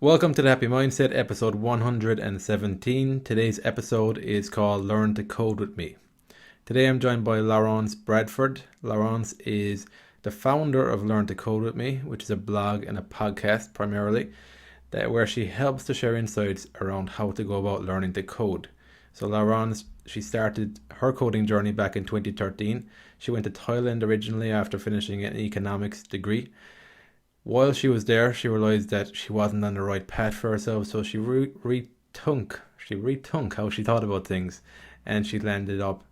Welcome to the Happy Mindset, episode 117. Today's episode is called Learn to Code with Me. Today I'm joined by Laurence Bradford. Laurence is the founder of Learn to Code with Me, which is a blog and a podcast primarily, where she helps to share insights around how to go about learning to code. So Laurence, she started her coding journey back in 2013. She went to Thailand originally after finishing an economics degree. While she was there, she realized that she wasn't on the right path for herself, so she rethunk how she thought about things, and she landed up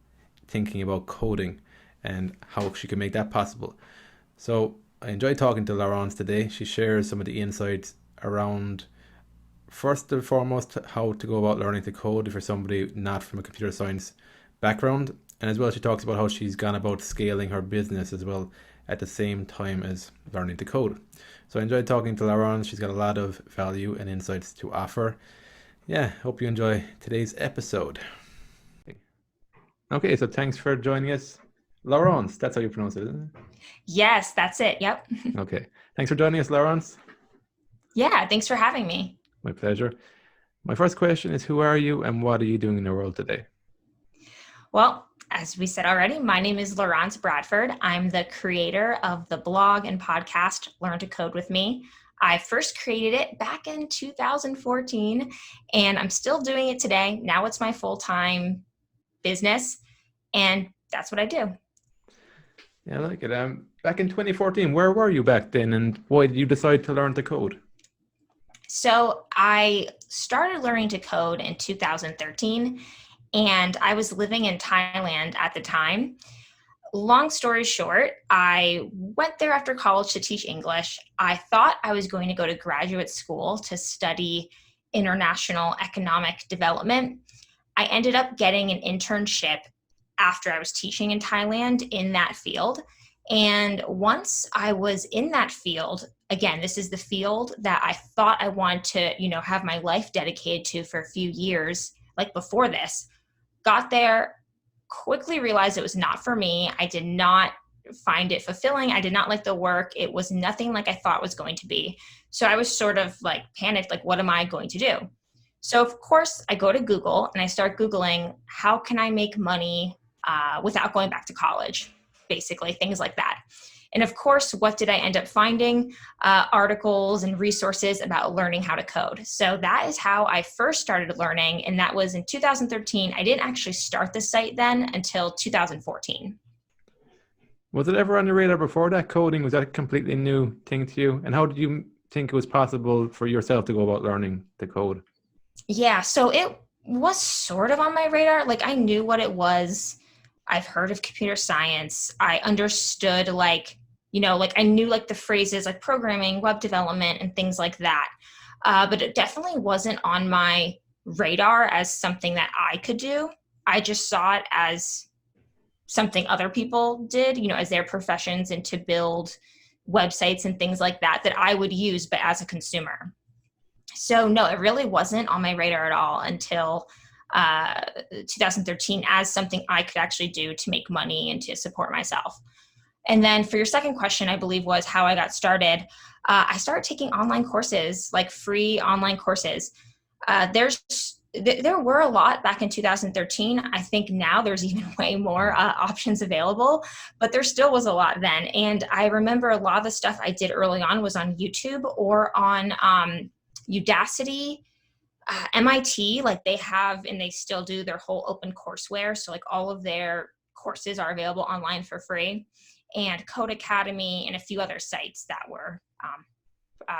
thinking about coding and how she could make that possible. So I enjoyed talking to Laurence today. She shares some of the insights around, first and foremost, how to go about learning to code if you're somebody not from a computer science background, and as well she talks about how she's gone about scaling her business as well at the same time as learning to code. So I enjoyed talking to Laurence. She's got a lot of value and insights to offer. Yeah, hope you enjoy today's episode. Okay, so thanks for joining us. Laurence, that's how you pronounce it, isn't it? Yes, that's it. Yep. Okay, thanks for joining us, Laurence. Yeah, thanks for having me. My pleasure. My first question is, who are you and what are you doing in the world today? Well, as we said already, my name is Laurence Bradford. I'm the creator of the blog and podcast, Learn to Code with Me. I first created it back in 2014, and I'm still doing it today. Now it's my full-time business, and that's what I do. Yeah, I like it. Back in 2014, where were you back then, and why did you decide to learn to code? So I started learning to code in 2013, and I was living in Thailand at the time. Long story short, I went there after college to teach English. I thought I was going to go to graduate school to study international economic development. I ended up getting an internship after I was teaching in Thailand in that field. And once I was in that field, again, this is the field that I thought I wanted to, have my life dedicated to for a few years, like before this. Got there, quickly realized it was not for me. I did not find it fulfilling. I did not like the work. It was nothing like I thought it was going to be. So I was sort of like panicked, like, what am I going to do? So of course I go to Google and I start Googling, how can I make money without going back to college? Basically, things like that. And of course, what did I end up finding? Articles and resources about learning how to code. So that is how I first started learning. And that was in 2013. I didn't actually start the site then until 2014. Was it ever on your radar before that, coding? Was that a completely new thing to you? And how did you think it was possible for yourself to go about learning to code? Yeah, so it was sort of on my radar. Like I knew what it was. I've heard of computer science. I understood I knew the phrases like programming, web development, and things like that. But it definitely wasn't on my radar as something that I could do. I just saw it as something other people did, as their professions, and to build websites and things like that I would use, but as a consumer. So no, it really wasn't on my radar at all until 2013 as something I could actually do to make money and to support myself. And then for your second question, I believe was how I got started. I started taking online courses, like free online courses. There were a lot back in 2013. I think now there's even way more options available, but there still was a lot then. And I remember a lot of the stuff I did early on was on YouTube or on Udacity. MIT, they have, and they still do their whole open courseware. So all of their courses are available online for free, and Code Academy and a few other sites that were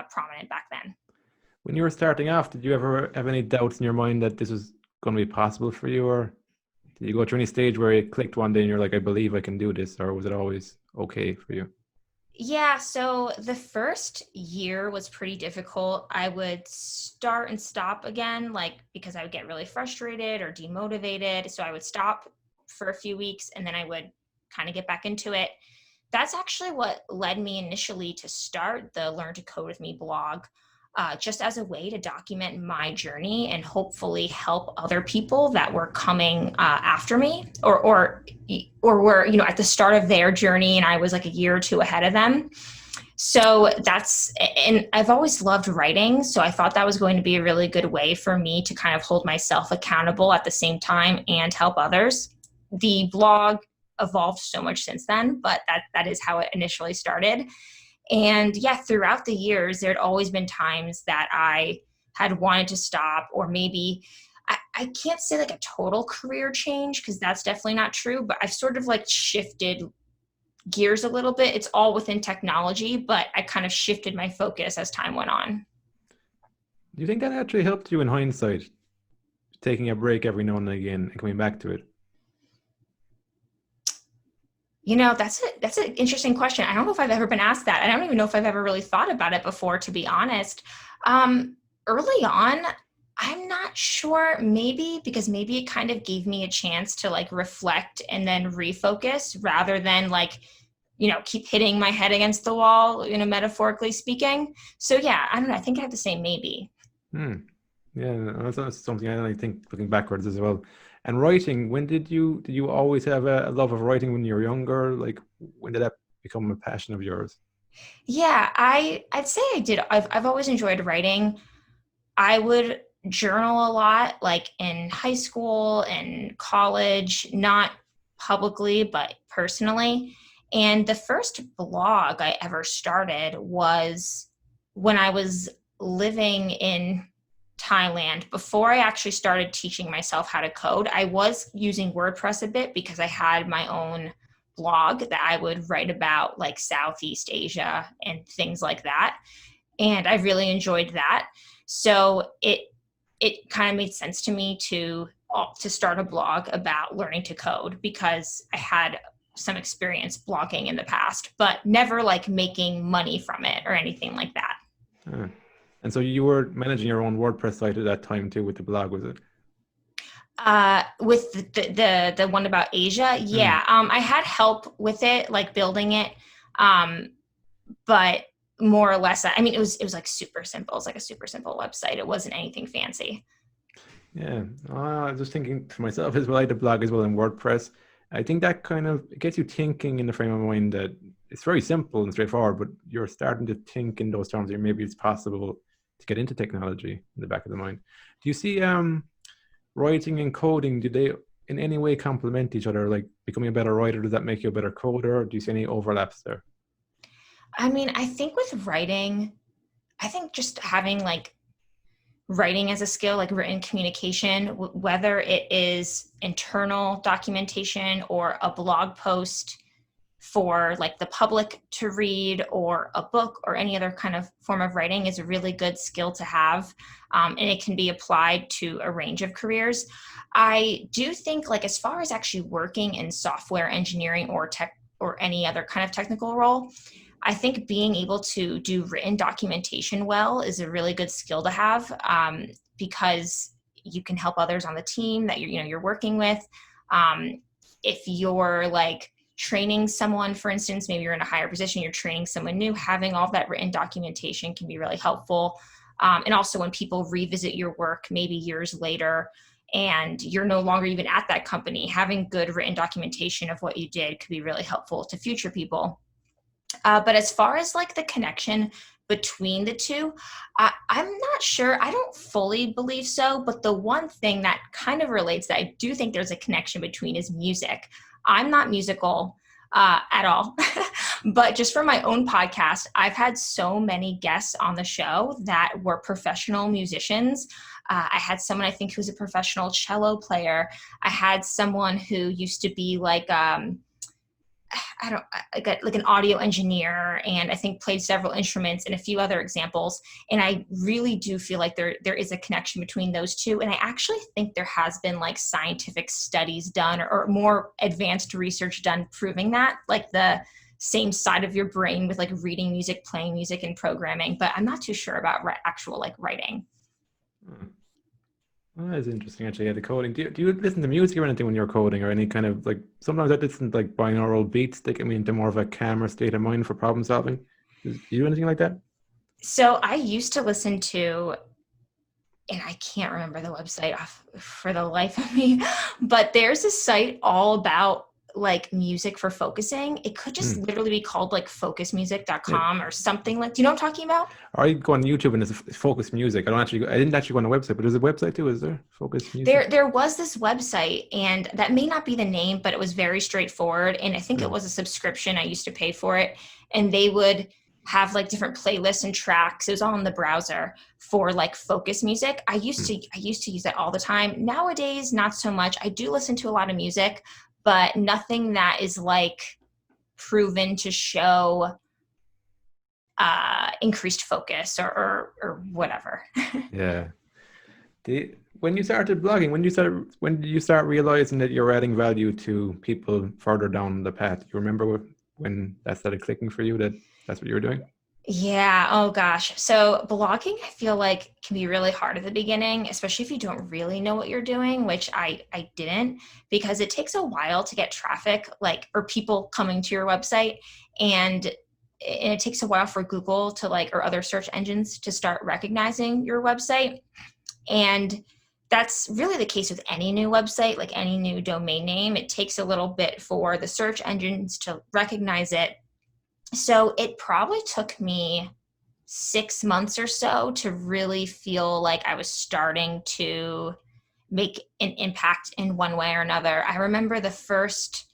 prominent back then. When you were starting off, did you ever have any doubts in your mind that this was going to be possible for you? Or did you go through any stage where it clicked one day and you're like, I believe I can do this? Or was it always okay for you? Yeah, so the first year was pretty difficult. I would start and stop again, because I would get really frustrated or demotivated. So I would stop for a few weeks and then I would kind of get back into it. That's actually what led me initially to start the Learn to Code with Me blog. Just as a way to document my journey and hopefully help other people that were coming after me or were, at the start of their journey and I was a year or two ahead of them. So and I've always loved writing. So I thought that was going to be a really good way for me to kind of hold myself accountable at the same time and help others. The blog evolved so much since then, but that is how it initially started. And yeah, throughout the years, there had always been times that I had wanted to stop, or maybe I can't say like a total career change because that's definitely not true, but I've sort of like shifted gears a little bit. It's all within technology, but I kind of shifted my focus as time went on. Do you think that actually helped you in hindsight, taking a break every now and again and coming back to it? That's an interesting question. I don't know if I've ever been asked that. I don't even know if I've ever really thought about it before, to be honest. Early on, I'm not sure. Maybe because maybe it kind of gave me a chance to like reflect and then refocus rather than like, keep hitting my head against the wall, metaphorically speaking. So yeah, I don't know. I think I have to say maybe. Hmm. Yeah, no, that's something I only think looking backwards as well. And writing, when did you always have a love of writing when you were younger? Like when did that become a passion of yours? Yeah, I'd say I did. I've always enjoyed writing. I would journal a lot, like in high school and college, not publicly, but personally. And the first blog I ever started was when I was living in Thailand. Before I actually started teaching myself how to code, I was using WordPress a bit because I had my own blog that I would write about like Southeast Asia and things like that, and I really enjoyed that. So it kind of made sense to me to start a blog about learning to code because I had some experience blogging in the past, but never like making money from it or anything like that. Ah. And so you were managing your own WordPress site at that time too with the blog, was it? With the one about Asia, Hmm. yeah, I had help with it, like building it, um, but more or less, I mean, it was like super simple. It's like a super simple website. It wasn't anything fancy. Yeah, I was just thinking to myself as well. I had a blog as well in WordPress. I think that kind of it gets you thinking in the frame of mind that it's very simple and straightforward, but you're starting to think in those terms. Or maybe it's possible to get into technology in the back of the mind. Do you see writing and coding? Do they in any way complement each other? Like becoming a better writer, does that make you a better coder? Do you see any overlaps there? I mean, I think with writing, I think just having like writing as a skill, like written communication, whether it is internal documentation or a blog post for like the public to read or a book or any other kind of form of writing, is a really good skill to have. And it can be applied to a range of careers. I do think like as far as actually working in software engineering or tech or any other kind of technical role, I think being able to do written documentation well is a really good skill to have, because you can help others on the team that you're working with. Um, if you're like training someone, for instance, maybe you're in a higher position, you're training someone new, having all that written documentation can be really helpful. And also when people revisit your work maybe years later and you're no longer even at that company, having good written documentation of what you did could be really helpful to future people. But as far as like the connection between the two, I'm not sure. I don't fully believe so. But the one thing that kind of relates that I do think there's a connection between is music. I'm not musical at all. But just for my own podcast, I've had so many guests on the show that were professional musicians. I had someone I think who's a professional cello player. I had someone who used to be like I don't like an audio engineer, and I think played several instruments and a few other examples. And I really do feel like there is a connection between those two. And I actually think there has been like scientific studies done or more advanced research done proving that, like the same side of your brain with like reading music, playing music, and programming. But I'm not too sure about actual like writing. Hmm. Oh, that's interesting, actually. Yeah, the coding. Do you listen to music or anything when you're coding, or any kind of like? Sometimes I listen to like binaural beats that get me into more of a calmer state of mind for problem solving. Do you do anything like that? So I used to listen to, and I can't remember the website for the life of me, but there's a site all about like music for focusing. It could just Hmm. literally be called like Yeah. focusmusic.com or something like, do you know what I'm talking about? Or you go on YouTube and it's Focus Music. I didn't actually go on the website, but there's a website too, is there? Focus Music? There was this website, and that may not be the name, but it was very straightforward. And I think it Hmm. was a subscription. I used to pay for it, and they would have like different playlists and tracks. It was all in the browser for like focus music. Hmm. I used to use that all the time. Nowadays, not so much. I do listen to a lot of music, but nothing that is like proven to show increased focus or whatever. Yeah. When you started blogging, when did you start realizing that you're adding value to people further down the path? You remember when that started clicking for you that that's what you were doing? Yeah. Oh gosh. So blogging, I feel like can be really hard at the beginning, especially if you don't really know what you're doing, which I didn't, because it takes a while to get traffic, like, or people coming to your website, and it takes a while for Google to like, or other search engines to start recognizing your website. And that's really the case with any new website, like any new domain name. It takes a little bit for the search engines to recognize it. So it probably took me 6 months or so to really feel like I was starting to make an impact in one way or another. I remember the first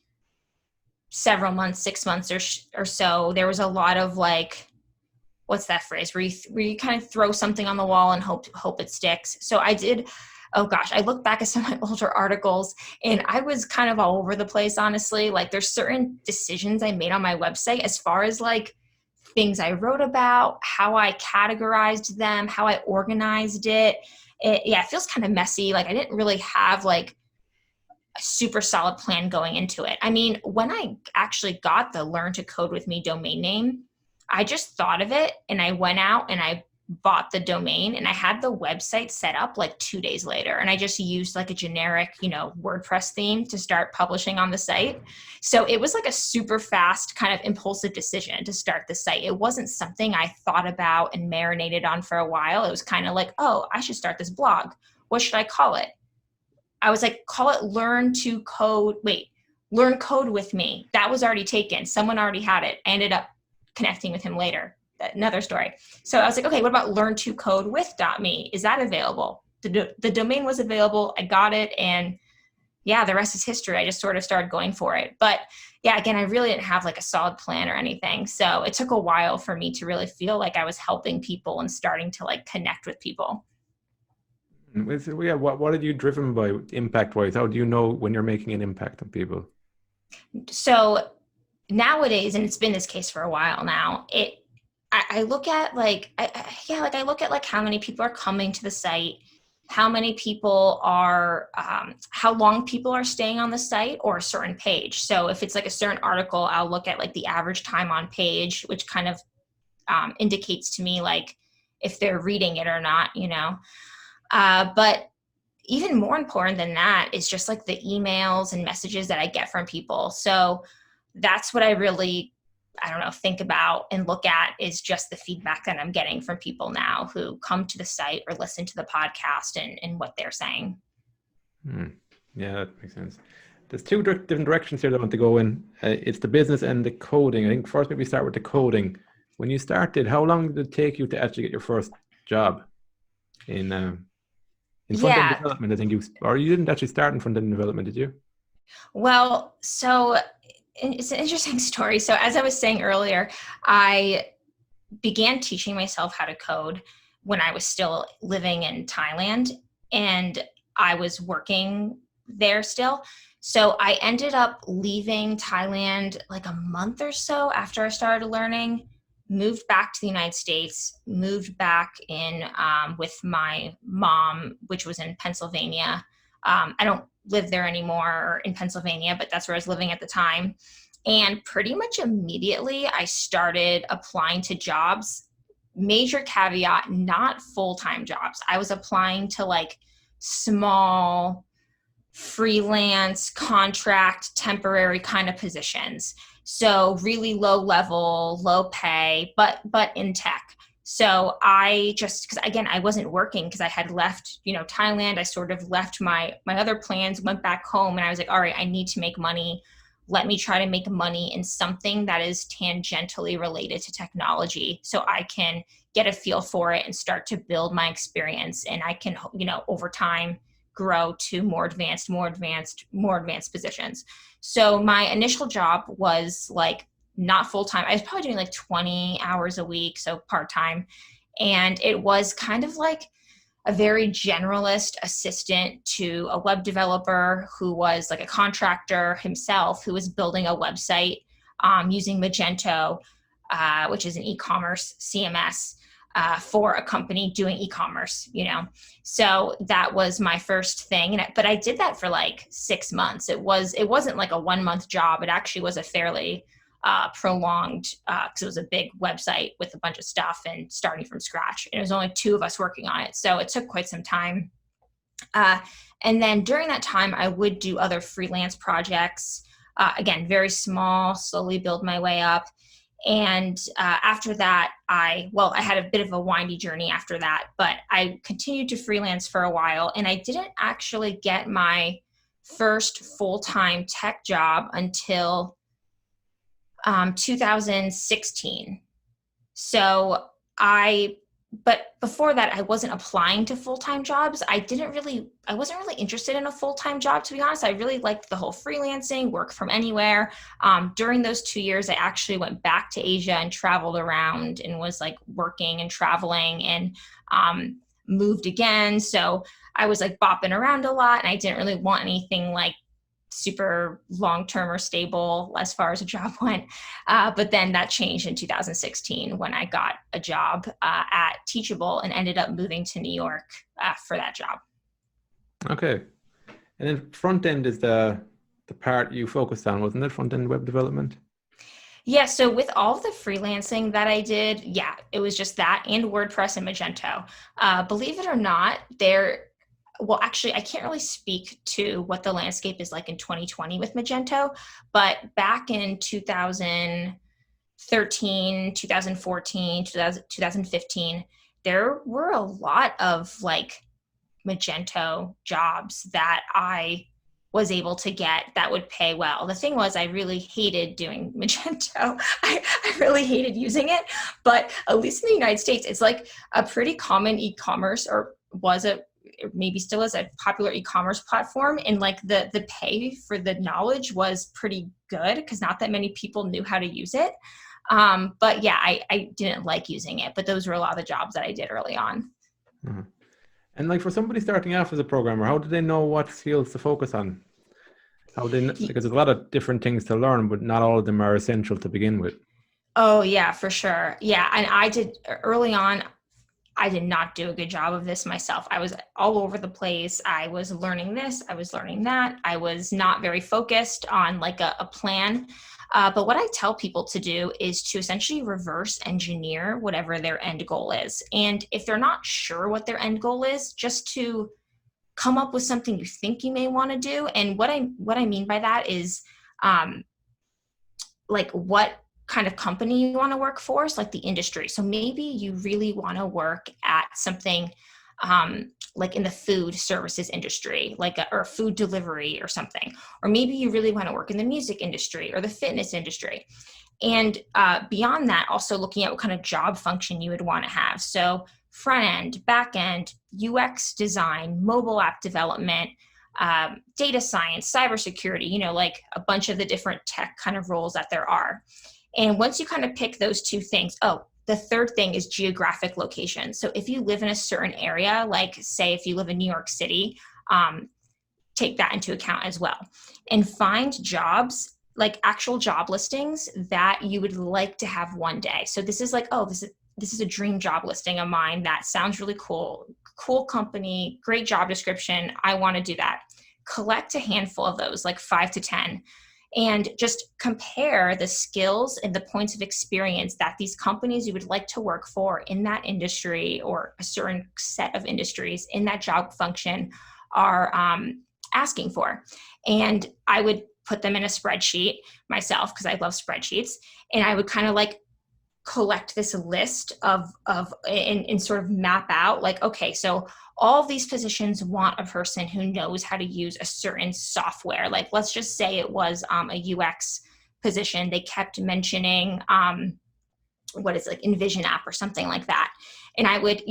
several months, 6 months or so, there was a lot of like, what's that phrase where you kind of throw something on the wall and hope it sticks. So I did. Oh gosh, I look back at some of my older articles and I was kind of all over the place, honestly. Like there's certain decisions I made on my website as far as like things I wrote about, how I categorized them, how I organized it. Yeah, it feels kind of messy. Like I didn't really have like a super solid plan going into it. I mean, when I actually got the Learn to Code with Me domain name, I just thought of it and I went out and I bought the domain and I had the website set up like 2 days later. And I just used like a generic, WordPress theme to start publishing on the site. So it was like a super fast kind of impulsive decision to start the site. It wasn't something I thought about and marinated on for a while. It was kind of like, oh, I should start this blog. What should I call it? I was like, call it Learn Code with Me. That was already taken. Someone already had it. I ended up connecting with him later. Another story. So I was like, okay, what about Learn to Code with .me? Is that available? The domain was available. I got it. And yeah, the rest is history. I just sort of started going for it. But yeah, again, I really didn't have like a solid plan or anything. So it took a while for me to really feel like I was helping people and starting to like connect with people. Yeah, what are you driven by impact wise? How do you know when you're making an impact on people? So nowadays, and it's been this case for a while now, I look at like I look at like how many people are coming to the site, how many people are how long people are staying on the site or a certain page. So if it's like a certain article, I'll look at like the average time on page, which kind of indicates to me like if they're reading it or not. But even more important than that is just like the emails and messages that I get from people. So that's what I really, I don't know, think about and look at is just the feedback that I'm getting from people now who come to the site or listen to the podcast and what they're saying. Hmm. Yeah, that makes sense. There's two different directions here that I want to go in. It's the business and the coding. I think first maybe start with the coding. When you started, how long did it take you to actually get your first job in front-end Yeah. development? I think or you didn't actually start in front-end development, did you? Well, so it's an interesting story. So as I was saying earlier, I began teaching myself how to code when I was still living in Thailand and I was working there still. So I ended up leaving Thailand like a month or so after I started learning, moved back to the United States, moved back in with my mom, which was in Pennsylvania. I don't live there anymore in Pennsylvania, but that's where I was living at the time. And pretty much immediately, I started applying to jobs. Major caveat, not full-time jobs. I was applying to like small freelance, contract, temporary kind of positions. So really low level, low pay, but in tech. So I just, because again, I wasn't working because I had left, Thailand. I sort of left my other plans, went back home, and I was like, all right, I need to make money let me try to make money in something that is tangentially related to technology so I can get a feel for it and start to build my experience. And I can, over time grow to more advanced positions. So my initial job was like not full-time. I was probably doing like 20 hours a week, so part-time. And it was kind of like a very generalist assistant to a web developer who was like a contractor himself, who was building a website using Magento, which is an e-commerce CMS for a company doing e-commerce, So that was my first thing. But I did that for like 6 months. It wasn't like a 1-month job. It actually was a fairly prolonged, because it was a big website with a bunch of stuff and starting from scratch. And it was only 2 of us working on it. So it took quite some time. And then during that time, I would do other freelance projects. Again, very small, slowly build my way up. And after that, I had a bit of a windy journey after that, but I continued to freelance for a while, and I didn't actually get my first full-time tech job until 2016. But before that, I wasn't applying to full-time jobs. I wasn't really interested in a full-time job, to be honest. I really liked the whole freelancing, work from anywhere. During those 2 years, I actually went back to Asia and traveled around and was like working and traveling, and moved again. So I was like bopping around a lot, and I didn't really want anything like super long-term or stable as far as a job went. But then that changed in 2016 when I got a job at Teachable and ended up moving to New York for that job. Okay. And then front end is the part you focused on, wasn't it? Front end web development? Yeah, so with all of the freelancing that I did, it was just that and WordPress and Magento. Believe it or not, actually, I can't really speak to what the landscape is like in 2020 with Magento, but back in 2013, 2014, 2015, there were a lot of like Magento jobs that I was able to get that would pay well. The thing was, I really hated doing Magento. I really hated using it, but at least in the United States, it's like a pretty common e-commerce, or maybe still is a popular e-commerce platform. And like the pay for the knowledge was pretty good because not that many people knew how to use it. But yeah, I didn't like using it, but those were a lot of the jobs that I did early on. Mm-hmm. And like for somebody starting off as a programmer, how do they know what skills to focus on? Because there's a lot of different things to learn, but not all of them are essential to begin with. Oh yeah, for sure. Yeah. And I did early on, I did not do a good job of this myself. I was all over the place. I was learning this, I was learning that. I was not very focused on like a plan. But what I tell people to do is to essentially reverse engineer whatever their end goal is. And if they're not sure what their end goal is, just to come up with something you think you may want to do. And what I mean by that is like what kind of company you want to work for, so like the industry. So maybe you really want to work at something like in the food services industry, or food delivery or something. Or maybe you really want to work in the music industry or the fitness industry. And beyond that, also looking at what kind of job function you would want to have. So front end, back end, UX design, mobile app development, data science, cybersecurity, like a bunch of the different tech kind of roles that there are. And once you kind of pick those 2 things, the third thing is geographic location. So if you live in a certain area, like say if you live in New York City, take that into account as well. And find jobs, like actual job listings that you would like to have one day. So this is like, this is a dream job listing of mine that sounds really cool company, great job description. I want to do that. Collect a handful of those, like 5 to 10. And just compare the skills and the points of experience that these companies you would like to work for in that industry or a certain set of industries in that job function are asking for. And I would put them in a spreadsheet myself because I love spreadsheets. And I would kind of like collect this list and sort of map out like, okay, so all of these positions want a person who knows how to use a certain software. Like, let's just say it was a UX position. They kept mentioning what is like Envision app or something like that. And I would,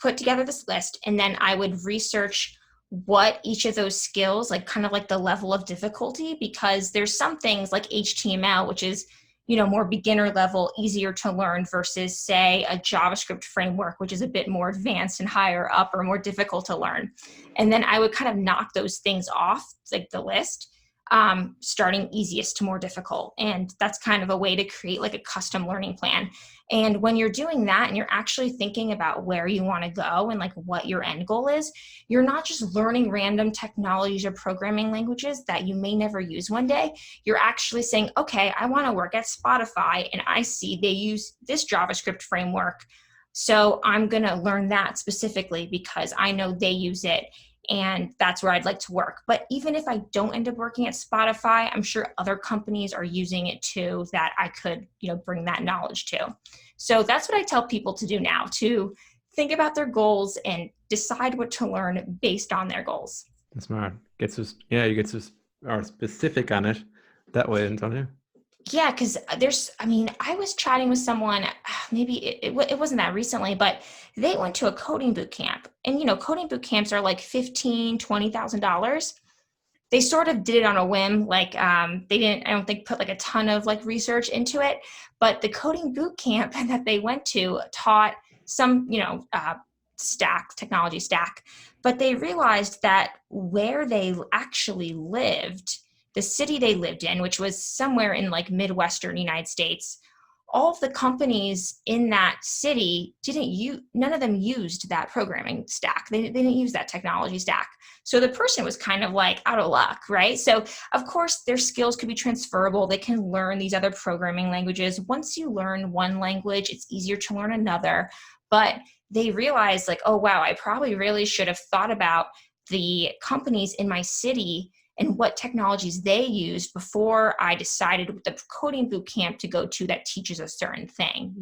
put together this list, and then I would research what each of those skills, like kind of like the level of difficulty, because there's some things like HTML, which is, more beginner level, easier to learn versus say a JavaScript framework, which is a bit more advanced and higher up or more difficult to learn. And then I would kind of knock those things off, like the list, starting easiest to more difficult. And that's kind of a way to create like a custom learning plan. And when you're doing that and you're actually thinking about where you want to go and like what your end goal is, you're not just learning random technologies or programming languages that you may never use one day. You're actually saying, okay, I want to work at Spotify and I see they use this JavaScript framework. So I'm going to learn that specifically because I know they use it and that's where I'd like to work. But even if I don't end up working at Spotify, I'm sure other companies are using it too that I could, bring that knowledge to. So that's what I tell people to do now, to think about their goals and decide what to learn based on their goals. That's smart. You get or specific on it that way, don't you? Yeah, because I was chatting with someone, maybe it wasn't that recently, but they went to a coding boot camp. And, coding boot camps are like $15,000, $20,000. They sort of did it on a whim. Like they didn't, I don't think, put like a ton of like research into it. But the coding boot camp that they went to taught some, technology stack. But they realized that where they actually lived, the city they lived in, which was somewhere in like Midwestern United States, all of the companies in that city none of them used that programming stack. They didn't use that technology stack. So the person was kind of like out of luck, right? So of course their skills could be transferable. They can learn these other programming languages. Once you learn one language, it's easier to learn another. But they realized like, oh wow, I probably really should have thought about the companies in my city and what technologies they used before I decided with the coding boot camp to go to that teaches a certain thing,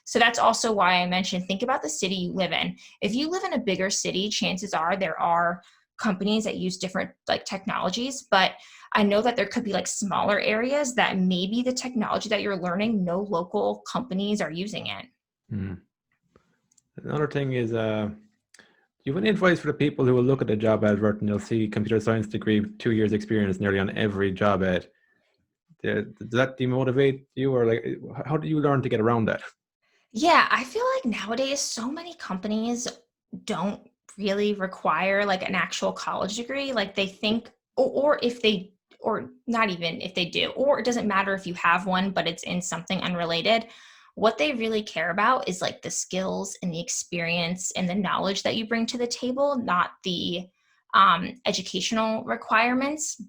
So that's also why I mentioned, think about the city you live in. If you live in a bigger city, chances are there are companies that use different like technologies, but I know that there could be like smaller areas that maybe the technology that you're learning, no local companies are using it. Hmm. Another thing is, you have any advice for the people who will look at a job advert and they'll see computer science degree, 2 years experience nearly on every job ad? Does that demotivate you, or like, how do you learn to get around that? Yeah, I feel like nowadays so many companies don't really require like an actual college degree. Like they think, or if they, or not even if they do, or it doesn't matter if you have one, but it's in something unrelated. What they really care about is like the skills and the experience and the knowledge that you bring to the table, not the educational requirements.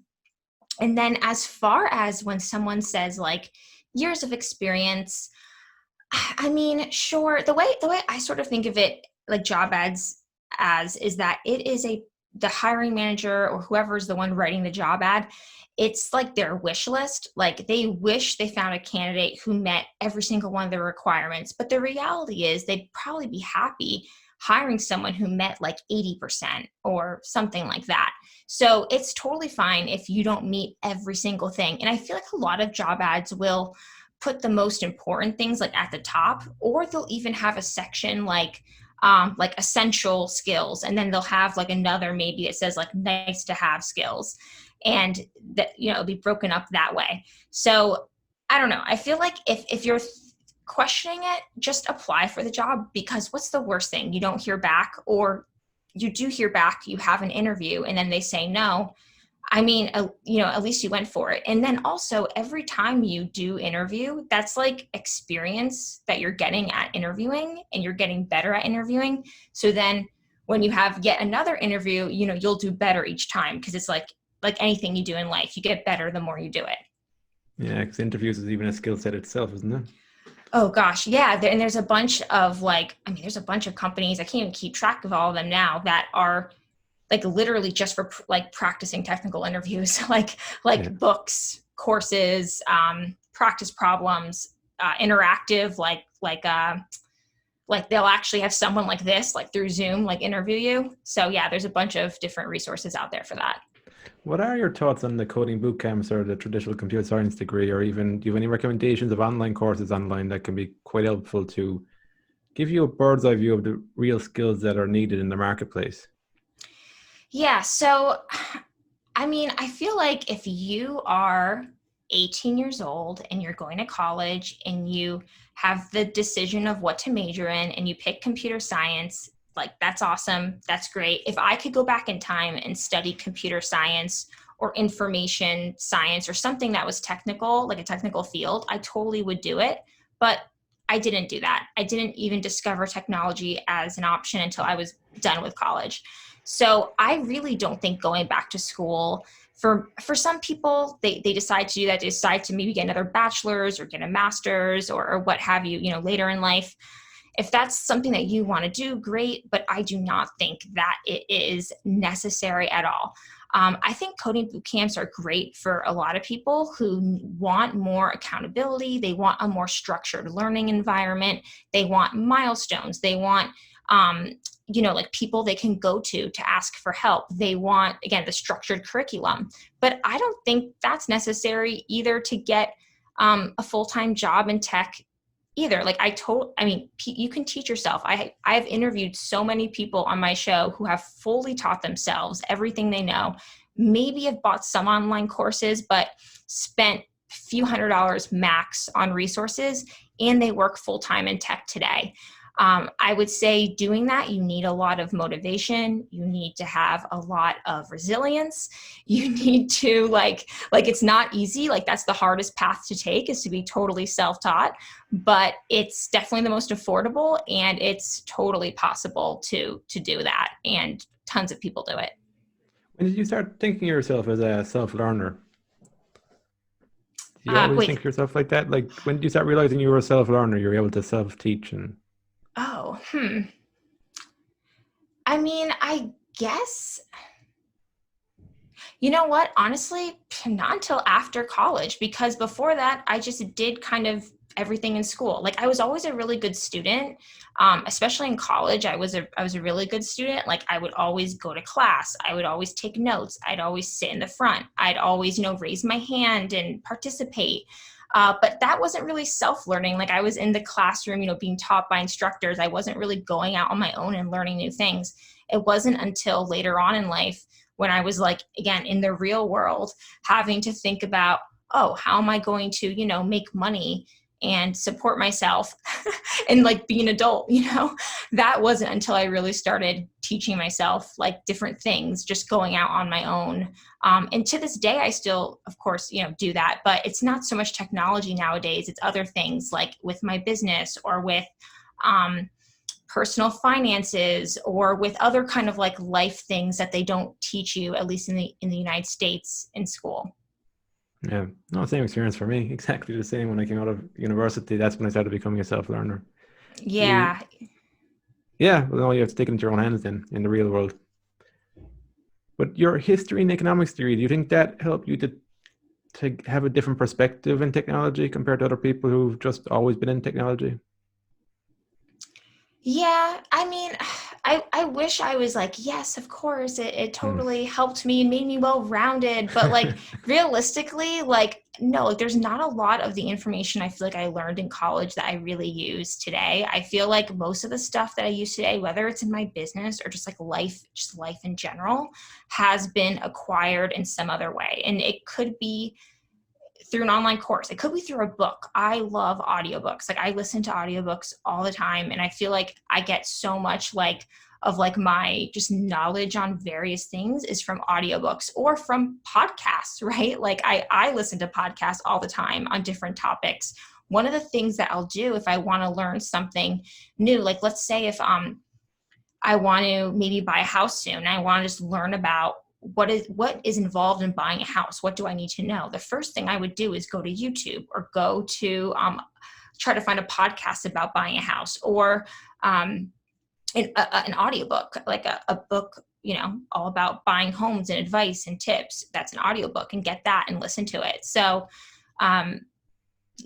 And then as far as when someone says like years of experience, I mean, sure. The way I sort of think of it, like job ads as, is that it is the hiring manager or whoever is the one writing the job ad. It's like their wish list. Like they wish they found a candidate who met every single one of their requirements. But the reality is they'd probably be happy hiring someone who met like 80% or something like that. So it's totally fine if you don't meet every single thing. And I feel like a lot of job ads will put the most important things like at the top, or they'll even have a section like essential skills, and then they'll have like another maybe it says like nice to have skills, and that it'll be broken up that way. So I don't know. I feel like if you're questioning it, just apply for the job, because what's the worst thing? You don't hear back, or you do hear back, you have an interview, and then they say no. I mean, at least you went for it. And then also every time you do interview, that's like experience that you're getting at interviewing, and you're getting better at interviewing. So then when you have yet another interview, you'll do better each time, because it's like anything you do in life, you get better the more you do it. Yeah, because interviews is even a skill set itself, isn't it? Oh gosh, yeah. And there's a bunch of there's a bunch of companies, I can't even keep track of all of them now, that are like literally just for like practicing technical interviews, like Yeah. books, courses, practice problems. interactive, like they'll actually have someone like this, like through Zoom, like interview you. So yeah, there's a bunch of different resources out there for that. What are your thoughts on the coding boot camps or the traditional computer science degree, or even do you have any recommendations of online courses online that can be quite helpful to give you a bird's eye view of the real skills that are needed in the marketplace? Yeah. So, I mean, I feel like if you are 18 years old and you're going to college and you have the decision of what to major in and you pick computer science, like that's awesome. That's great. If I could go back in time and study computer science or information science or something that was technical, like a technical field, I totally would do it. But I didn't do that. I didn't even discover technology as an option until I was done with college. So I really don't think going back to school for some people, they decide to do that. They decide to maybe get another bachelor's or get a master's or what have you, later in life. If that's something that you want to do, great. But I do not think that it is necessary at all. I think coding boot camps are great for a lot of people who want more accountability. They want a more structured learning environment. They want milestones. They want, like people they can go to ask for help. They want, again, the structured curriculum. But I don't think that's necessary either to get a full-time job in tech either. Like you can teach yourself. I've interviewed so many people on my show who have fully taught themselves everything they know, maybe have bought some online courses, but spent a few $100s max on resources, and they work full-time in tech today. I would say doing that, you need a lot of motivation. You need to have a lot of resilience. You need to like it's not easy. Like that's the hardest path to take, is to be totally self-taught, but it's definitely the most affordable, and it's totally possible to do that. And tons of people do it. When did you start thinking of yourself as a self-learner? Do you always think Wait. of yourself like that? Like when did you start realizing you were a self-learner, you were able to self-teach and Oh, I mean, I guess, you know what? Honestly, not until after college, because before that, I just did kind of everything in school. Like I was always a really good student, especially in college. I was a really good student. Like I would always go to class. I would always take notes. I'd always sit in the front. I'd always, raise my hand and participate. But that wasn't really self-learning. Like I was in the classroom, being taught by instructors. I wasn't really going out on my own and learning new things. It wasn't until later on in life when I was like, again, in the real world, having to think about, oh, how am I going to, make money and support myself and like be an adult, that wasn't until I really started teaching myself like different things, just going out on my own. And to this day, I still, of course, do that, but it's not so much technology nowadays. It's other things like with my business or with, personal finances or with other kind of like life things that they don't teach you, at least in the United States in school. yeah, no, same experience for me. Exactly the same. When I came out of university, that's when I started becoming a self-learner. You, Yeah. yeah, well, no, you have to take it into your own hands then in the real world. But your history and economics degree, do you think that helped you to have a different perspective in technology compared to other people who've just always been in technology? Yeah, I mean, I wish I was like, yes, of course, it Hmm. totally helped me and made me well-rounded. But like realistically, like, no, like there's not a lot of the information I feel like I learned in college that I really use today. I feel like most of the stuff that I use today, whether it's in my business or just life in general, has been acquired in some other way. And it could be through an online course. It could be through a book. I love audiobooks. Like I listen to audiobooks all the time, and I feel like I get so much like of like my just knowledge on various things is from audiobooks or from podcasts, right? Like I listen to podcasts all the time on different topics. One of the things that I'll do if I want to learn something new, like let's say if I want to maybe buy a house soon. I want to just learn about what is involved in buying a house. What do I need to know? The first thing I would do is go to YouTube or go to try to find a podcast about buying a house or an audiobook, like a book, all about buying homes and advice and tips. That's an audiobook, and get that and listen to it. So um,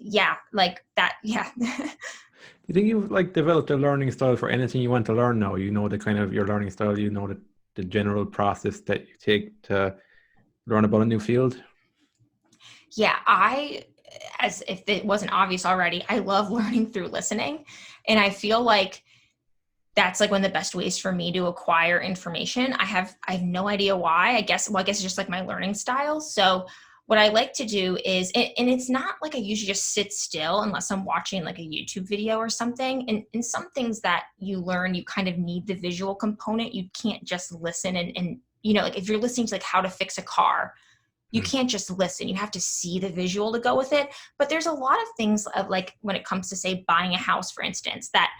yeah, like that. Yeah. Do you think you've like developed a learning style for anything you want to learn now? You know the kind of your learning style, you know the general process that you take to learn about a new field? Yeah, as if it wasn't obvious already, I love learning through listening. And I feel like that's like one of the best ways for me to acquire information. I have no idea why. I guess it's just like my learning style. So what I like to do is, and it's not like I usually just sit still unless I'm watching like a YouTube video or something. And some things that you learn, you kind of need the visual component. You can't just listen and like if you're listening to like how to fix a car, you Hmm. can't just listen. You have to see the visual to go with it. But there's a lot of things of like when it comes to say buying a house, for instance, that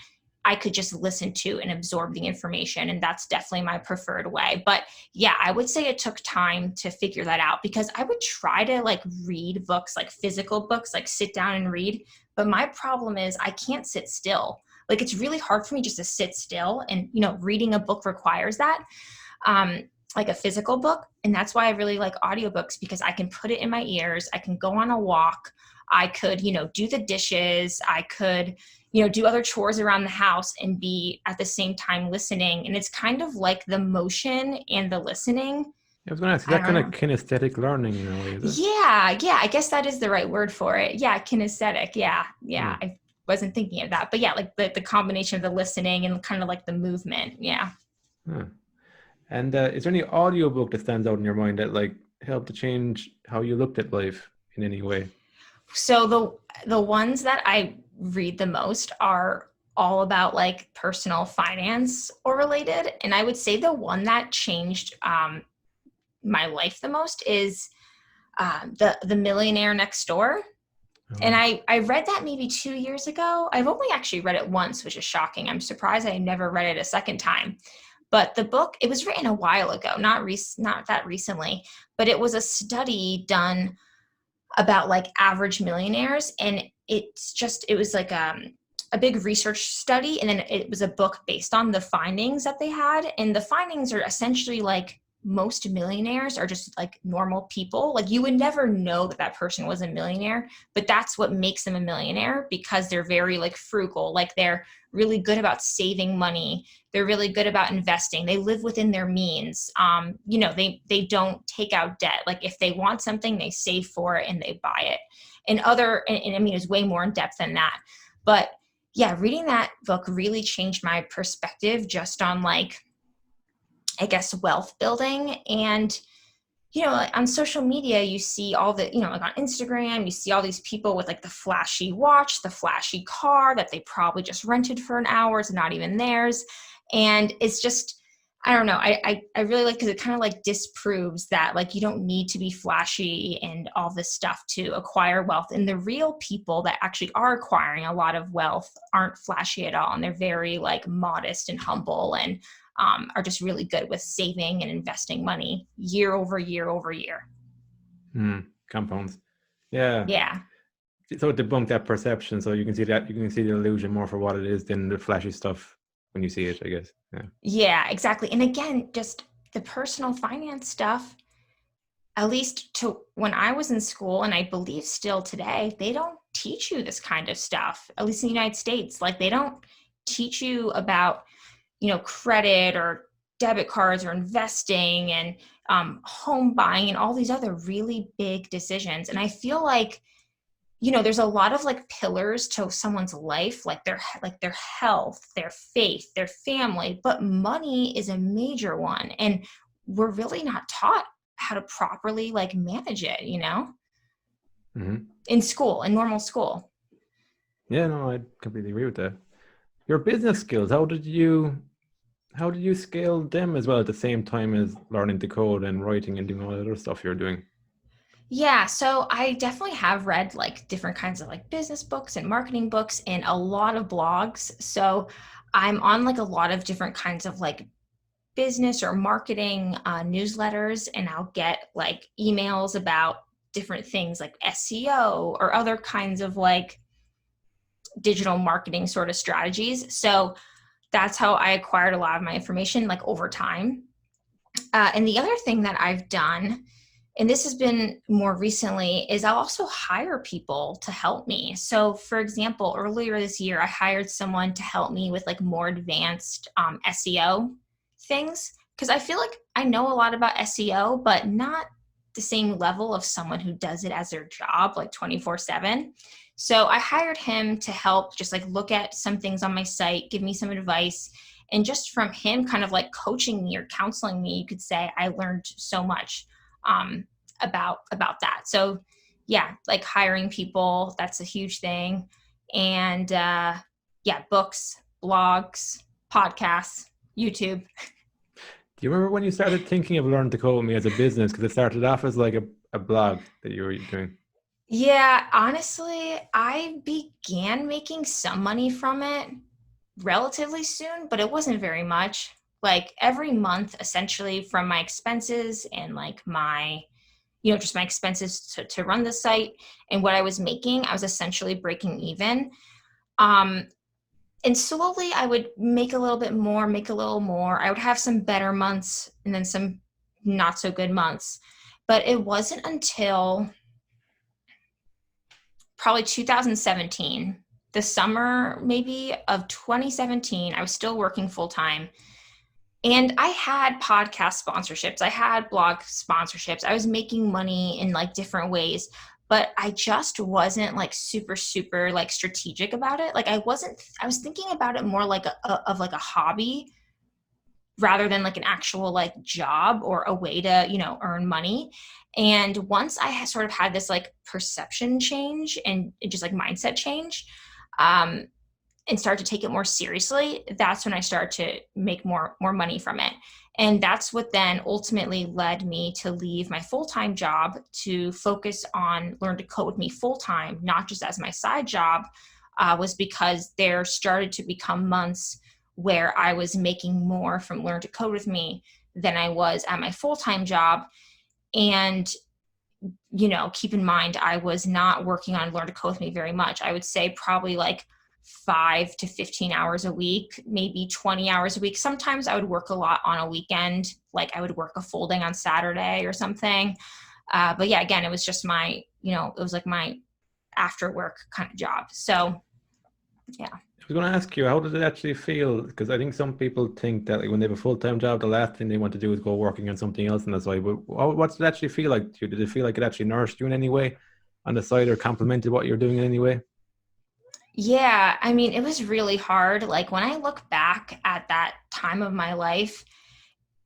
I could just listen to and absorb the information. And that's definitely my preferred way. But yeah, I would say it took time to figure that out because I would try to like read books, like physical books, like sit down and read. But my problem is I can't sit still. Like it's really hard for me just to sit still. And, reading a book requires that. Like a physical book. And that's why I really like audiobooks because I can put it in my ears. I can go on a walk. I could, do the dishes. I could, do other chores around the house and be at the same time listening. And it's kind of like the motion and the listening. I was going to ask, is I that don't kind of know. kinesthetic learning in a way, is it? Yeah. Yeah. I guess that is the right word for it. Yeah. Kinesthetic. Yeah. Hmm. Yeah. I wasn't thinking of that. But yeah, like the combination of the listening and kind of like the movement. Yeah. Huh. And is there any audiobook that stands out in your mind that like helped to change how you looked at life in any way? So the ones that I read the most are all about like personal finance or related. And I would say the one that changed my life the most is the Millionaire Next Door. And Oh, I read that maybe 2 years ago. I've only actually read it once, which is shocking. I'm surprised I never read it a second time. But the book, it was written a while ago, not that recently, but it was a study done about like average millionaires. And it was like a big research study. And then it was a book based on the findings that they had. And the findings are essentially like most millionaires are just like normal people. Like you would never know that that person was a millionaire, but that's what makes them a millionaire because they're very like frugal. Like they're really good about saving money. They're really good about investing. They live within their means. They don't take out debt. Like if they want something, they save for it and they buy it. And I mean, it's way more in depth than that. But yeah, reading that book really changed my perspective just on like, I guess, wealth building. And like on social media, you see all the, like on Instagram, you see all these people with like the flashy watch, the flashy car that they probably just rented for an hour. It's not even theirs. And it's just, I don't know. I really like because it kind of like disproves that like you don't need to be flashy and all this stuff to acquire wealth. And the real people that actually are acquiring a lot of wealth aren't flashy at all. And they're very like modest and humble and are just really good with saving and investing money year over year over year. hmm. Compounds. Yeah. Yeah. So it debunked that perception, so you can see the illusion more for what it is than the flashy stuff when you see it, I guess. Yeah. Yeah, exactly. And again, just the personal finance stuff, at least to when I was in school, and I believe still today, they don't teach you this kind of stuff, at least in the United States. Like they don't teach you about, credit or debit cards or investing and home buying and all these other really big decisions. And I feel like there's a lot of like pillars to someone's life, like their health, their faith, their family, but money is a major one. And we're really not taught how to properly like manage it, Hmm. in school, in normal school. Yeah, no, I completely agree with that. Your business skills, how did you scale them as well at the same time as learning to code and writing and doing all the other stuff you're doing? Yeah, so I definitely have read like different kinds of like business books and marketing books and a lot of blogs. So I'm on like a lot of different kinds of like business or marketing newsletters, and I'll get like emails about different things like SEO or other kinds of like digital marketing sort of strategies. So that's how I acquired a lot of my information like over time. And the other thing that I've done and this has been more recently, is I'll also hire people to help me. So for example, earlier this year, I hired someone to help me with like more advanced SEO things. Cause I feel like I know a lot about SEO, but not the same level of someone who does it as their job, like 24/7. So I hired him to help just like look at some things on my site, give me some advice. And just from him kind of like coaching me or counseling me, you could say I learned so much um, about that. So yeah, like hiring people, that's a huge thing. And yeah, books, blogs, podcasts, YouTube. Do you remember when you started thinking of Learn to Code with Me as a business? Because it started off as like a blog that you were doing. Yeah, honestly, I began making some money from it relatively soon, but it wasn't very much. Like every month, essentially, from my expenses and like my, just my expenses to run the site and what I was making, I was essentially breaking even. Um, and slowly I would make a little bit more, make a little more. I would have some better months and then some not so good months. But it wasn't until probably 2017, the summer maybe of 2017, I was still working full time. And I had podcast sponsorships, I had blog sponsorships, I was making money in like different ways, but I just wasn't like super, super like strategic about it. Like I was thinking about it more like of like a hobby rather than like an actual like job or a way to, earn money. And once I sort of had this like perception change and just like mindset change, um, and start to take it more seriously, that's when I start to make more money from it. And that's what then ultimately led me to leave my full-time job to focus on Learn to Code with Me full-time, not just as my side job, was because there started to become months where I was making more from Learn to Code with Me than I was at my full-time job. And keep in mind, I was not working on Learn to Code with Me very much. I would say probably like 5 to 15 hours a week, maybe 20 hours a week. Sometimes I would work a lot on a weekend, like I would work a full day on Saturday or something. But yeah, again, it was just it was like my after work kind of job. So yeah. I was going to ask you, how did it actually feel? Because I think some people think that like, when they have a full-time job, the last thing they want to do is go working on something else on the side. But what did it actually feel like to you? Did it feel like it actually nourished you in any way on the side or complemented what you're doing in any way? Yeah, I mean, it was really hard. Like when I look back at that time of my life,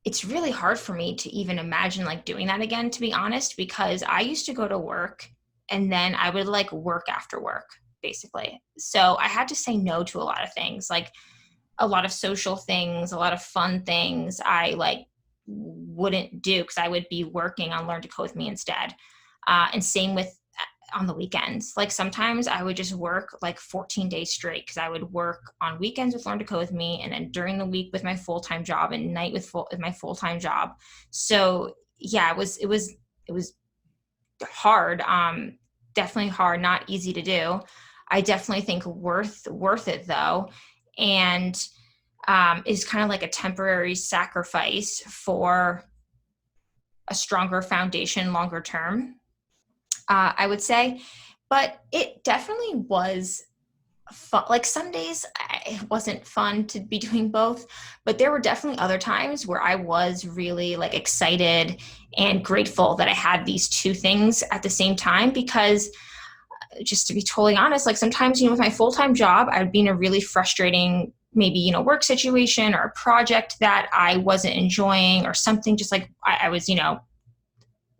it's really hard for me to even imagine like doing that again, to be honest, because I used to go to work and then I would like work after work, basically. So I had to say no to a lot of things, like a lot of social things, a lot of fun things I like wouldn't do because I would be working on Learn to Code with Me instead. And same with on the weekends. Like sometimes I would just work like 14 days straight because I would work on weekends with Learn to Code with Me and then during the week with my full-time job and night with my full-time job. So yeah, it was hard. Definitely hard, not easy to do. I definitely think worth it though. And is kind of like a temporary sacrifice for a stronger foundation longer term, I would say. But it definitely was fun. Like some days it wasn't fun to be doing both, but there were definitely other times where I was really like excited and grateful that I had these two things at the same time because just to be totally honest, like sometimes, with my full-time job, I would be in a really frustrating, maybe, work situation or a project that I wasn't enjoying or something just like I was,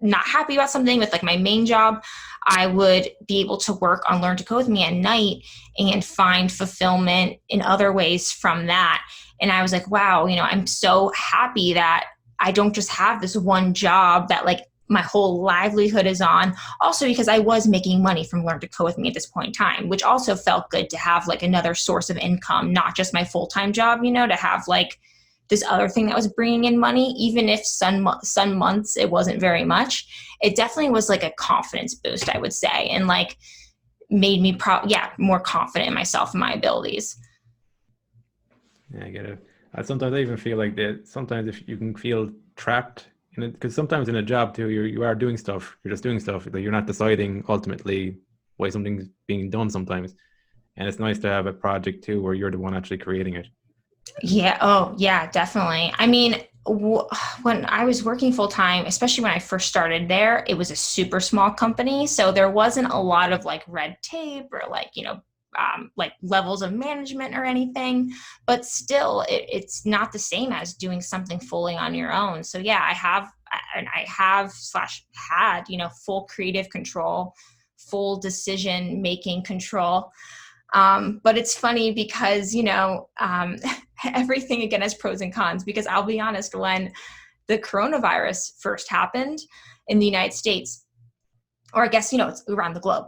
not happy about something with like my main job. I would be able to work on Learn to Code with Me at night and find fulfillment in other ways from that. And I was like, wow, I'm so happy that I don't just have this one job that like my whole livelihood is on. Also because I was making money from Learn to Code with Me at this point in time, which also felt good to have like another source of income, not just my full-time job, to have like this other thing that was bringing in money, even if some months it wasn't very much. It definitely was like a confidence boost, I would say, and like made me more confident in myself and my abilities. Yeah, I get it. Sometimes I even feel like that. Sometimes if you can feel trapped And because sometimes in a job too, you are doing stuff. You're just doing stuff. Like, you're not deciding ultimately why something's being done sometimes. And it's nice to have a project too where you're the one actually creating it. Yeah. Oh, yeah, definitely. I mean, when I was working full time, especially when I first started there, it was a super small company. So there wasn't a lot of like red tape or like, like levels of management or anything, but still it's not the same as doing something fully on your own. So yeah, I have slash had, full creative control, full decision making control. But it's funny because, everything again has pros and cons, because I'll be honest, when the coronavirus first happened in the United States, or I guess, it's around the globe,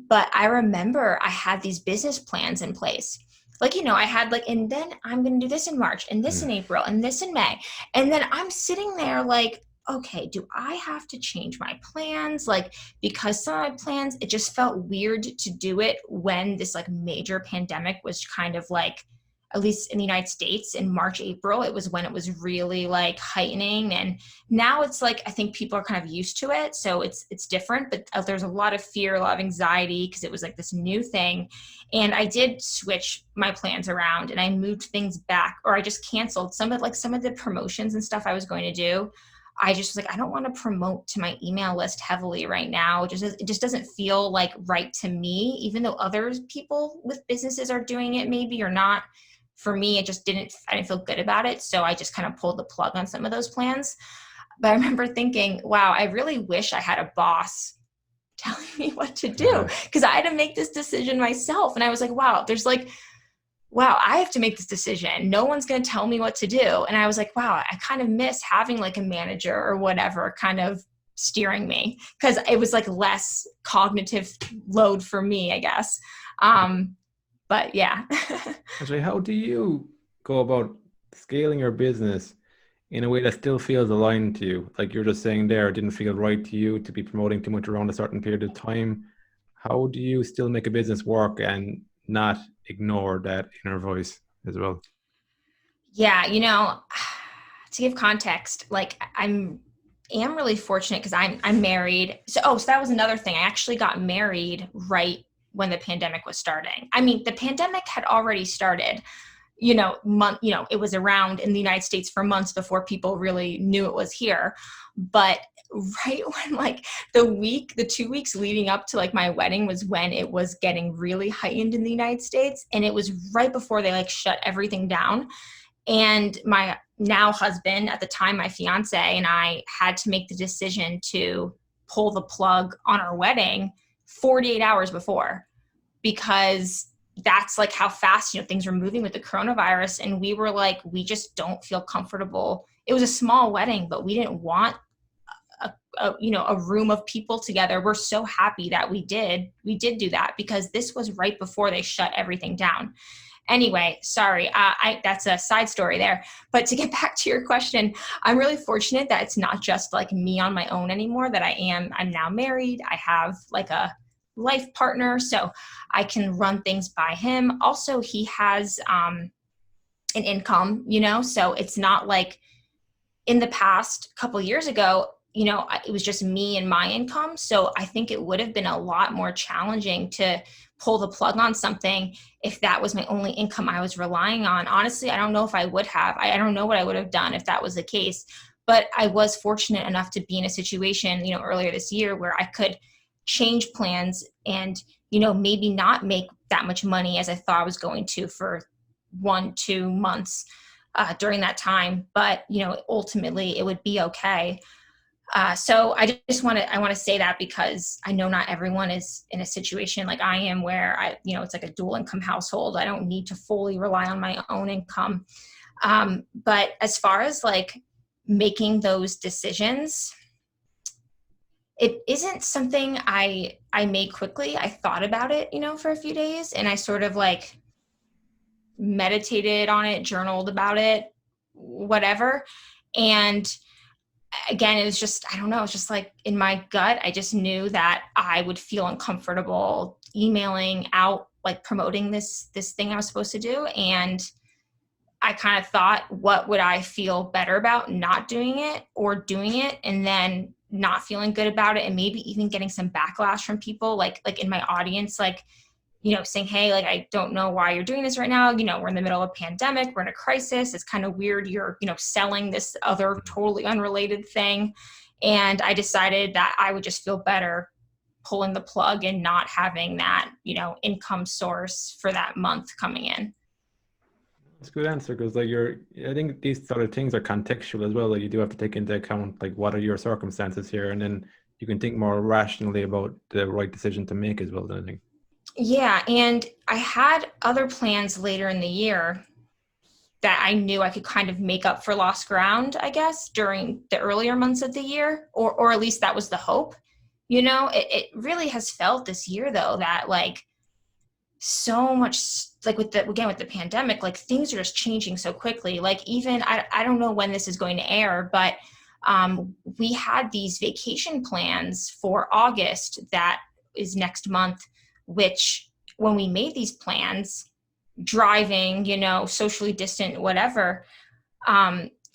but I remember I had these business plans in place. Like, I had like, and then I'm going to do this in March and this in Mm. April and this in May. And then I'm sitting there like, okay, do I have to change my plans? Like, because some of my plans, it just felt weird to do it when this like major pandemic was kind of like, at least in the United States in March, April, it was when it was really like heightening. And now it's like, I think people are kind of used to it. So it's different, but there's a lot of fear, a lot of anxiety because it was like this new thing. And I did switch my plans around and I moved things back, or I just canceled some of the promotions and stuff I was going to do. I just was like, I don't want to promote to my email list heavily right now. It just doesn't feel like right to me, even though other people with businesses are doing it maybe or not. For me, I didn't feel good about it. So I just kind of pulled the plug on some of those plans. But I remember thinking, wow, I really wish I had a boss telling me what to do, because I had to make this decision myself. And I was like, wow, I have to make this decision. No one's going to tell me what to do. And I was like, wow, I kind of miss having like a manager or whatever kind of steering me, because it was like less cognitive load for me, I guess. But yeah. Actually, how do you go about scaling your business in a way that still feels aligned to you? Like you're just saying there, it didn't feel right to you to be promoting too much around a certain period of time. How do you still make a business work and not ignore that inner voice as well? Yeah, to give context, like am really fortunate because I'm married. So that was another thing. I actually got married right when the pandemic was starting. I mean, the pandemic had already started, it was around in the United States for months before people really knew it was here. But right when like the 2 weeks leading up to like my wedding was when it was getting really heightened in the United States. And it was right before they like shut everything down. And my now husband, at the time, my fiance, and I had to make the decision to pull the plug on our wedding 48 hours before, because that's like how fast, things were moving with the coronavirus. And we were like, we just don't feel comfortable. It was a small wedding, but we didn't want a room of people together. We're so happy that we did do that, because this was right before they shut everything down. Anyway, sorry, that's a side story there. But to get back to your question, I'm really fortunate that it's not just like me on my own anymore, that I'm now married. I have like a life partner, so I can run things by him. Also, he has an income, so it's not like in the past couple years ago, it was just me and my income. So I think it would have been a lot more challenging to pull the plug on something if that was my only income I was relying on. Honestly, I don't know if I would have. I don't know what I would have done if that was the case. But I was fortunate enough to be in a situation, earlier this year where I could change plans and, maybe not make that much money as I thought I was going to for 1-2 months during that time. But, ultimately it would be okay. So I want to say that, because I know not everyone is in a situation like I am where it's like a dual income household. I don't need to fully rely on my own income. But as far as like making those decisions, it isn't something I made quickly. I thought about it, for a few days, and I sort of like meditated on it, journaled about it, whatever. And again, it was just, I don't know, it's just like in my gut, I just knew that I would feel uncomfortable emailing out, like promoting this thing I was supposed to do. And I kind of thought, what would I feel better about not doing it or doing it and then not feeling good about it, and maybe even getting some backlash from people like in my audience, like, saying, hey, like, I don't know why you're doing this right now. We're in the middle of a pandemic. We're in a crisis. It's kind of weird. You're, selling this other totally unrelated thing. And I decided that I would just feel better pulling the plug and not having that, income source for that month coming in. That's a good answer because like I think these sort of things are contextual as well. Like you do have to take into account like what are your circumstances here, and then you can think more rationally about the right decision to make as well. Then I think. Yeah. And I had other plans later in the year that I knew I could kind of make up for lost ground, I guess, during the earlier months of the year, or at least that was the hope. It really has felt this year though that like so much, like with the pandemic, like things are just changing so quickly. Like even I don't know when this is going to air, but we had these vacation plans for August that is next month, which when we made these plans, driving, socially distant, whatever,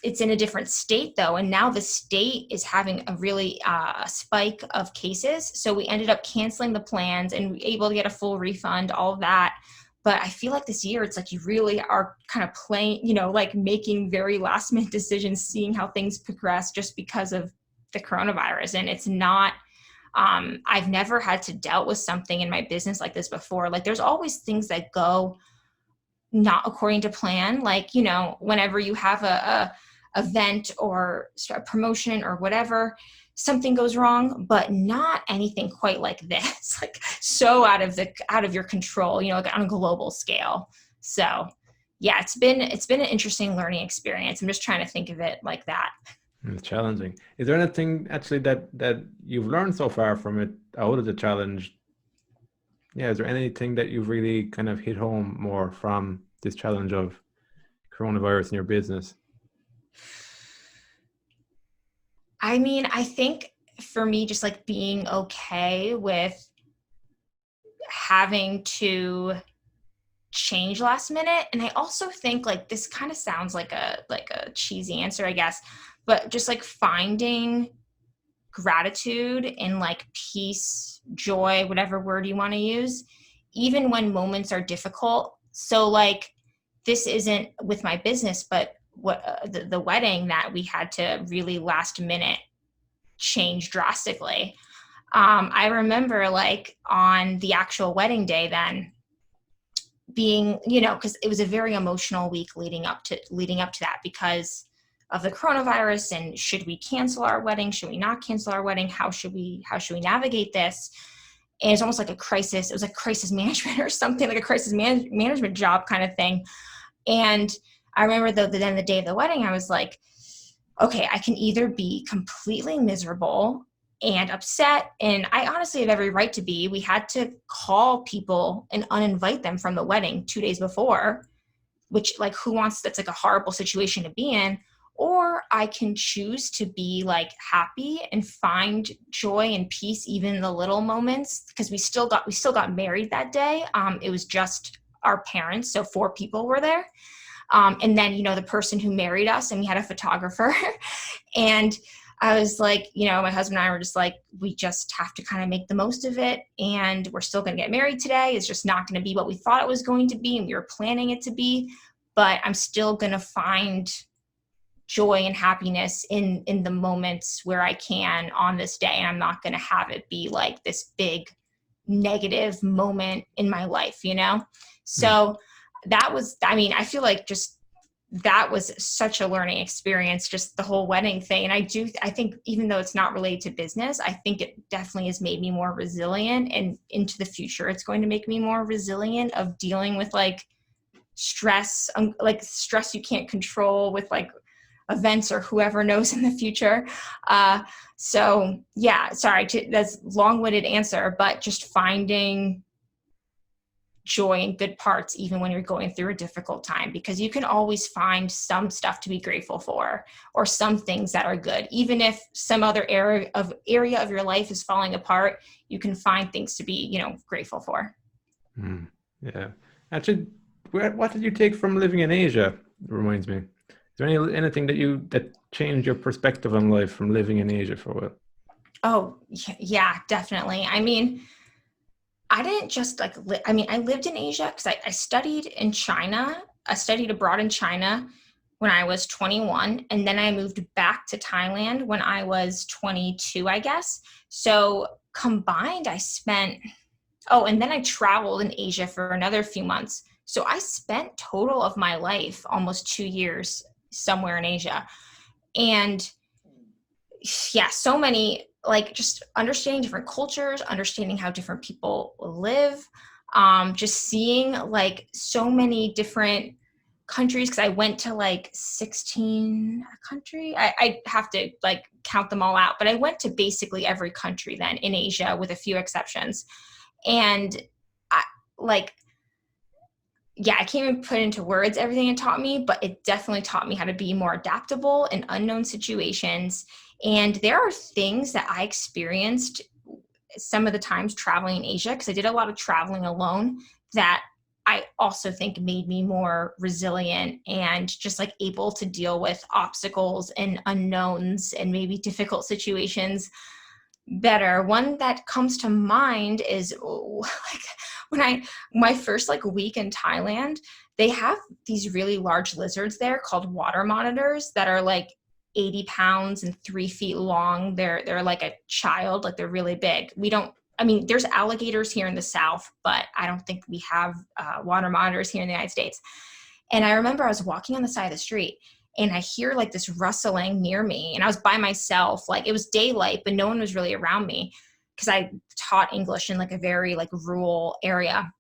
it's in a different state though. And now the state is having a really spike of cases. So we ended up canceling the plans and we able to get a full refund, all of that. But I feel like this year, it's like you really are kind of playing, like making very last minute decisions, seeing how things progress just because of the coronavirus. And it's not, I've never had to dealt with something in my business like this before. Like there's always things that go not according to plan. Like, whenever you have a event or a promotion or whatever, something goes wrong, but not anything quite like this, like so out of your control, like on a global scale. So yeah, it's been an interesting learning experience. I'm just trying to think of it like that. It's challenging. Is there anything actually that you've learned so far from it out of the challenge? Yeah, is there anything that you've really kind of hit home more from this challenge of coronavirus in your business? I mean, I think for me, just like being okay with having to change last minute. And I also think like this kind of sounds like a cheesy answer, I guess, but just like finding gratitude and like peace, joy, whatever word you want to use, even when moments are difficult. So like this isn't with my business, but what the wedding that we had to really last minute change drastically. I remember like on the actual wedding day then being, because it was a very emotional week leading up to that because of the coronavirus, and should we cancel our wedding? Should we not cancel our wedding? How should we navigate this? And it's almost like a crisis. It was like crisis management or something, like a crisis management job kind of thing. And I remember then the day of the wedding, I was like, okay, I can either be completely miserable and upset, and I honestly have every right to be. We had to call people and uninvite them from the wedding 2 days before, which like who wants, that's like a horrible situation to be in. Or I can choose to be like happy and find joy and peace even in the little moments, because we still got married that day. It was just our parents, so 4 people were there. And then, the person who married us, and we had a photographer. And I was like, my husband and I were just like, we just have to kind of make the most of it. And we're still going to get married today. It's just not going to be what we thought it was going to be, and we were planning it to be. But I'm still going to find joy and happiness in the moments where I can on this day. And I'm not going to have it be like this big negative moment in my life, So that was, I mean, I feel like just that was such a learning experience, just the whole wedding thing. And I think even though it's not related to business, I think it definitely has made me more resilient, and into the future, it's going to make me more resilient of dealing with like stress you can't control with like events or whoever knows in the future. So yeah, sorry, that's long-winded answer, but just finding joy in good parts, even when you're going through a difficult time, because you can always find some stuff to be grateful for, or some things that are good. Even if some other area of your life is falling apart, you can find things to be, grateful for. Yeah. Actually, what did you take from living in Asia? reminds me. Is there anything that changed your perspective on life from living in Asia for a while? Oh, yeah, definitely. I mean, I didn't just like, I lived in Asia because I studied in China. I studied abroad in China when I was 21. And then I moved back to Thailand when I was 22, I guess. So combined, and then I traveled in Asia for another few months. So I spent total of my life, almost 2 years somewhere in Asia. And yeah, so many, like, just understanding different cultures, understanding how different people live, just seeing like so many different countries, because I went to like 16 country. I have to like count them all out, but I went to basically every country then in Asia with a few exceptions. And I, like, yeah, I can't even put into words everything it taught me, but it definitely taught me how to be more adaptable in unknown situations. And there are things that I experienced some of the times traveling in Asia, because I did a lot of traveling alone, that I also think made me more resilient and just like able to deal with obstacles and unknowns and maybe difficult situations better. One that comes to mind is like my first like week in Thailand, they have these really large lizards there called water monitors that are like 80 pounds and 3 feet long. They're like a child, like they're really big. I mean, there's alligators here in the South, but I don't think we have water monitors here in the United States. And I remember I was walking on the side of the street and I hear like this rustling near me, and I was by myself. Like, it was daylight, but no one was really around me because I taught English in like a very like rural area.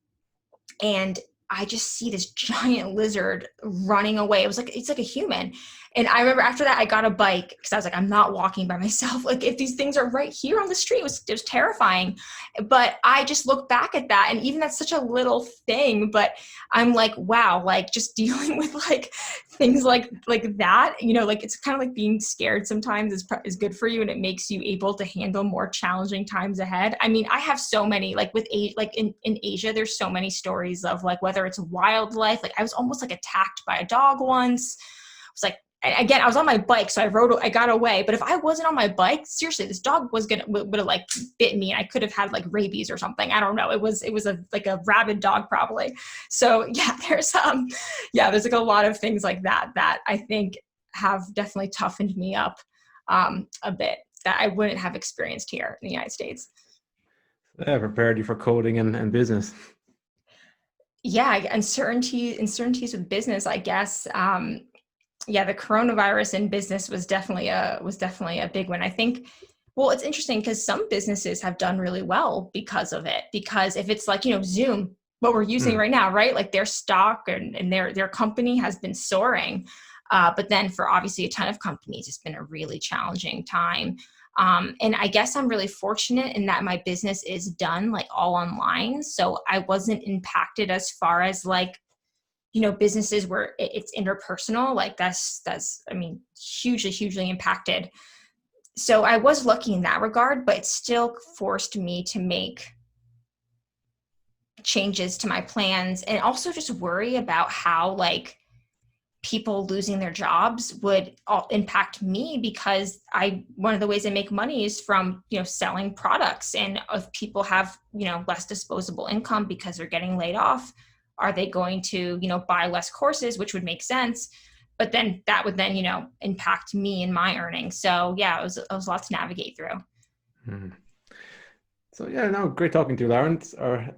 And I just see this giant lizard running away. It's like a human. And I remember after that, I got a bike because I was like, I'm not walking by myself. Like, if these things are right here on the street, it was terrifying. But I just look back at that, and even that's such a little thing, but I'm like, wow, like just dealing with like things like that, like it's kind of like being scared sometimes is good for you, and it makes you able to handle more challenging times ahead. I mean, I have so many, like like in Asia, there's so many stories of like, whether it's wildlife, like I was almost like attacked by a dog once. I was like, again, I was on my bike, so I got away. But if I wasn't on my bike, seriously, this dog would have like bit me, and I could have had like rabies or something. I don't know. It was like a rabid dog probably. So yeah, there's like a lot of things like that I think have definitely toughened me up a bit that I wouldn't have experienced here in the United States. Yeah, prepared you for coding and business. Yeah, uncertainties with business, I guess. Yeah, the coronavirus in business was definitely a big one. I think, well, it's interesting because some businesses have done really well because of it. Because if it's like, Zoom, what we're using Hmm. right now, right? Like their stock and their company has been soaring. But then for obviously a ton of companies, it's been a really challenging time. And I guess I'm really fortunate in that my business is done like all online. So I wasn't impacted as far as like, businesses where it's interpersonal, like that's, I mean, hugely impacted. So I was lucky in that regard, but it still forced me to make changes to my plans and also just worry about how like people losing their jobs would impact me, because one of the ways I make money is from, selling products. And if people have, less disposable income because they're getting laid off, are they going to, buy less courses, which would make sense. But then that would then, impact me and my earnings. So yeah, it was a lot to navigate through. Hmm. So yeah, no, great talking to you, Lawrence or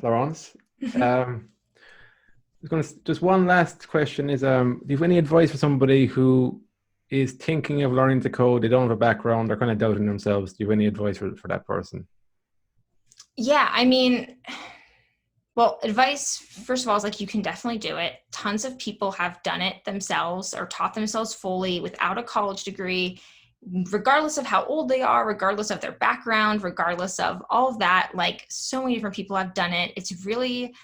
Laurence. Um, just one last question is, do you have any advice for somebody who is thinking of learning to code? They don't have a background, they're kind of doubting themselves. Do you have any advice for that person? Yeah, I mean, well, advice, first of all, is like, you can definitely do it. Tons of people have done it themselves or taught themselves fully without a college degree, regardless of how old they are, regardless of their background, regardless of all of that. Like, so many different people have done it. It's really,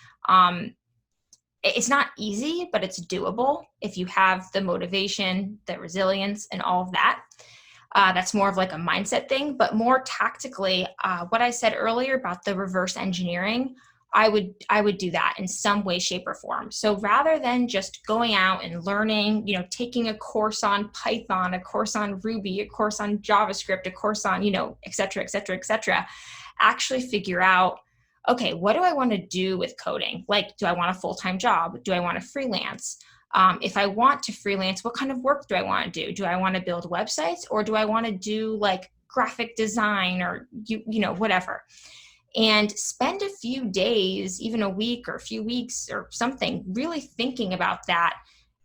it's not easy, but it's doable if you have the motivation, the resilience, and all of that. That's more of like a mindset thing, but more tactically, what I said earlier about the reverse engineering, I would do that in some way, shape, or form. So rather than just going out and learning, taking a course on Python, a course on Ruby, a course on JavaScript, a course on, et cetera, et cetera, et cetera, actually figure out, okay, what do I want to do with coding? Like, do I want a full-time job? Do I want to freelance? If I want to freelance, what kind of work do I want to do? Do I want to build websites, or do I want to do like graphic design or, whatever? And spend a few days, even a week or a few weeks or something, really thinking about that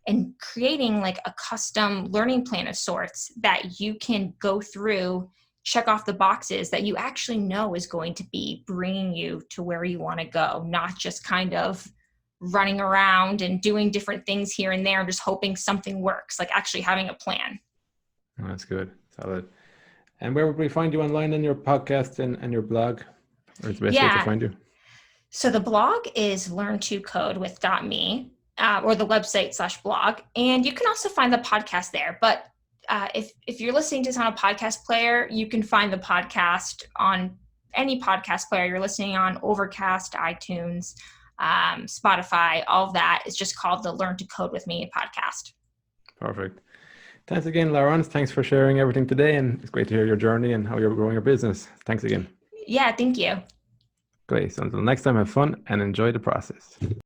and creating like a custom learning plan of sorts that you can go through, check off the boxes that you actually know is going to be bringing you to where you want to go, not just kind of running around and doing different things here and there and just hoping something works, like actually having a plan. Oh, that's good. Solid. And where would we find you online in your podcast and your blog? Or is the best way to find you? So the blog is learntocode.me, or the website /blog. And you can also find the podcast there. But if you're listening to this on a podcast player, you can find the podcast on any podcast player you're listening on: Overcast, iTunes, Spotify, all of that. Is just called the Learn to Code with Me podcast. Perfect. Thanks again, Laurence. Thanks for sharing everything today. And it's great to hear your journey and how you're growing your business. Thanks again. Yeah, thank you. Great. So until next time, have fun and enjoy the process.